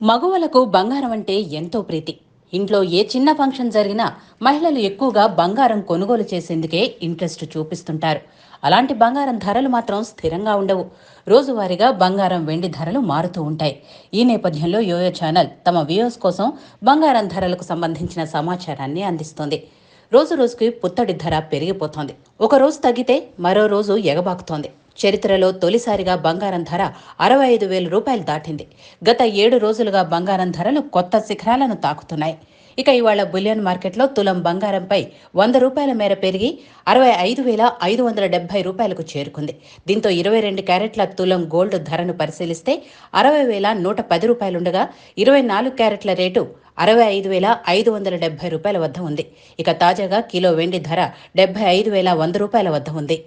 మగవాళ్ళకు బంగారం అంటే ఎంతో ప్రీతి. ఇంట్లో ఏ చిన్న ఫంక్షన్ జరిగినా మహిళలు ఎక్కువగా బంగారం కొనుగోలు చేసేందుకే ఇంట్రెస్ట్ చూపిస్తుంటారు. అలాంటి బంగారం ధరలు మాత్రం స్థిరంగా ఉండవు. రోజువారీగా బంగారం వెండి ధరలు మారుతూ ఉంటాయి. ఈ నేపథ్యంలో యోయో ఛానల్ తమ వ్యూవర్స్ కోసం బంగారం ధరలకు సంబంధించిన సమాచారాన్ని అందిస్తుంది. రోజు రోజుకి పుత్తడి ధర పెరిగిపోతోంది. ఒక రోజు తగ్గితే మరో రోజు ఎగబాకుతోంది. చరిత్రలో తొలిసారిగా బంగారం ధర 65,000 రూపాయలు దాటింది. గత 7 రోజులుగా బంగారం ధరలు కొత్త శిఖరాలను తాకుతున్నాయి. ఇక ఇవాళ బులియన్ మార్కెట్లో తులం బంగారంపై 100 రూపాయల మేర పెరిగి 65,570 రూపాయలకు చేరుకుంది. దీంతో 22 క్యారెట్ల తులం గోల్డ్ ధరను పరిశీలిస్తే 60,110 రూపాయలుండగా 24 క్యారెట్ల రేటు 65,570 రూపాయల వద్ద ఉంది. ఇక తాజాగా కిలో వెండి ధర 75,100 రూపాయల వద్ద ఉంది.